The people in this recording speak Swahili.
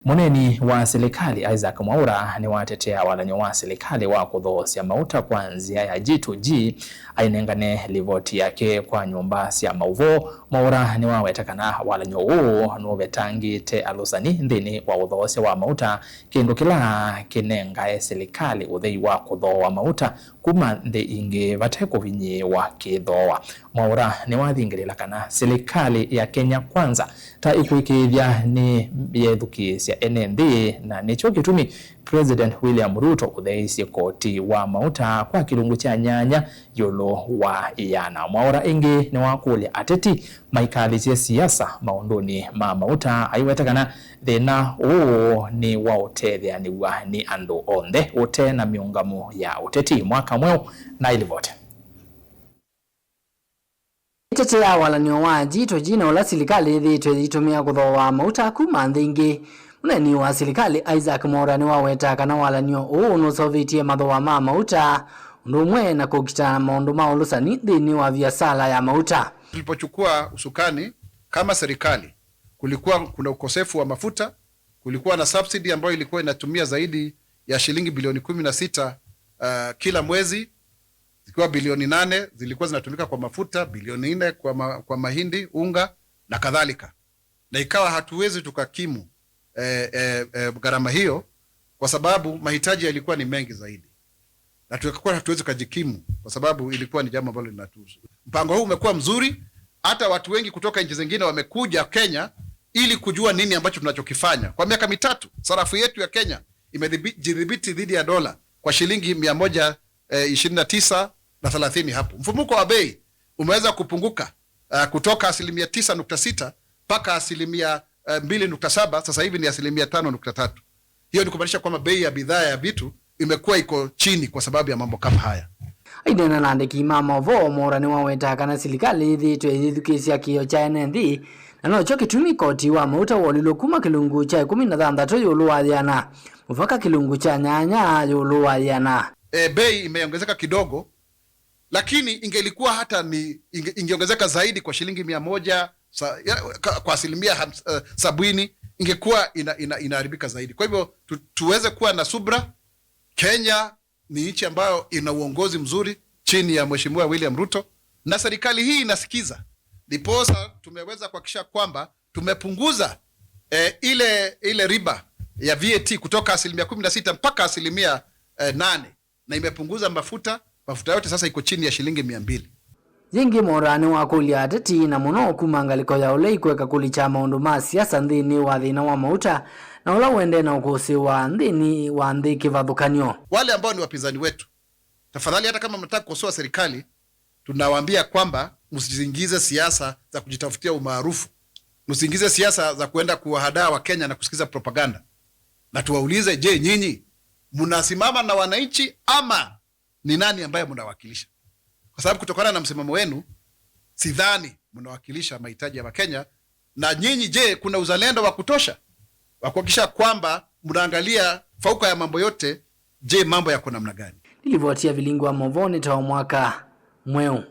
Muneni wa serikali Isaac Mwaura ni watetea walanyo wa serikali wa kuthoosya mauta kwa nzia ya G2G ainengane livoti yake kwa nyumba cia mauvo. Mwaura ni wawetakana walanyo uu nuvetangite alusani nthini wa uthoosya wa mauta kindu kila kinengae serikali uthei wa kuthoa mauta kuma nthi ingi vate kuvinyiwa kithoa. Mwaura ni wathingirila kana serikali ya Kenya Kwanza ta ikuikithia ni yethukisya NND na nicho gitumi President William Ruto utheisye koti wa mauta kwa kilungu cha nyanya yolo wa iyana. Mwaura ingi ni wakulia ateti maikalisye siasa maunduni ma mauta aiwetakana thina uu ni wa utethia ni andu onthe ute na miungamo ya uteti mwaka mweu na ilivote. Itetea walanyo wa G2G na ula serikali ithitwe itumia kuthoa mauta kuma nthi ingi. Muneni wa serikali Isaac Mwaura ni waweta kana walanyo uu nusovitie mathoa ma mauta undu umwe na kukita maundu ma ulusani thini wa biashara ya mauta. Tulipochukua usukani kama serikali, kuna ukosefu wa mafuta, kulikuwa na subsidy ambayo ilikuwa inatumia zaidi ya shilingi bilioni 16 kila mwezi, zikiwa bilioni 8 zilikuwa zinatumika kwa mafuta, bilioni 4 kwa mahindi, unga na kadhalika. Na ikawa hatuwezi tukakimu gharama hiyo kwa sababu mahitaji yalikuwa ni mengi zaidi. Na tukakuwa hatuwezi kujikimu kwa sababu ilikuwa ni jambo ambalo linatuhusu. Mpango huu umekuwa mzuri, hata watu wengi kutoka nchi zingine wamekuja Kenya ili kujua nini ambacho tunachokifanya. Kwa miaka mitatu, sarafu yetu ya Kenya imejidhibiti dhidi ya dola kwa shilingi 129 na 30 hapo. Mfumuko wa bei umeweza kupunguka kutoka 9.6 mpaka 2.7, sasa hivi ni 5.3. Hiyo ni kumaanisha kwamba bei ya bidhaa ya vitu imekuwa iko chini kwa sababu ya mambo kama haya. Aidena nandiki mama vo Mwaura ni waweta kana serikali ithitwe ithukisya kio cha NND na no gitumi koti wa mauta wolilo kuma kilungu cha 16 yulu wa yana mpaka kilungu cha nyanya yulu wa yana. Bei imeongezeka kidogo, lakini ingelikuwa hata ingeongezeka zaidi kwa shilingi 100 kwa 70 ingekuwa inaharibika zaidi. Kwa hivyo tuweze kuwa na subra. Kenya ni nchi ambayo ina uongozi mzuri chini ya Mheshimiwa William Ruto na serikali hii inasikiza. Ndiposa tumeweza kuhakikisha kwamba tumepunguza ile riba ya VAT kutoka 16% mpaka 8%, na imepunguza mafuta yote sasa iko chini ya shilingi 200. Zingi Mwaura ni wakulia ateti na muno kumangaliko ya ule ikweka kulicha maundu ma siasa nthini wa thina wa mauta na ula wende na ukusi wa nthini wa nthi kivathukanyo. Wale ambao ni wapinzani wetu, tafadhali hata kama mnataka kukosoa serikali, tunawaambia kwamba msiingize siasa za kujitafutia umaarufu, msiingize siasa za kuenda kuwahadaa wa Kenya na kusikiza propaganda. Na tuwaulize, je, nyinyi mnasimama na wananchi ama ni nani ambaye mnawakilisha? Kwa sababu kutokana na msimamo wenu sidhani mnawakilisha mahitaji ya Wakenya. Na nyinyi, je, kuna uzalendo wa kutosha wa kuhakikisha kwamba mnaangalia fauka ya mambo yote? Je, mambo yako namna gani? Nilivotia vilingu wa Movoni tawa mwaka mweu.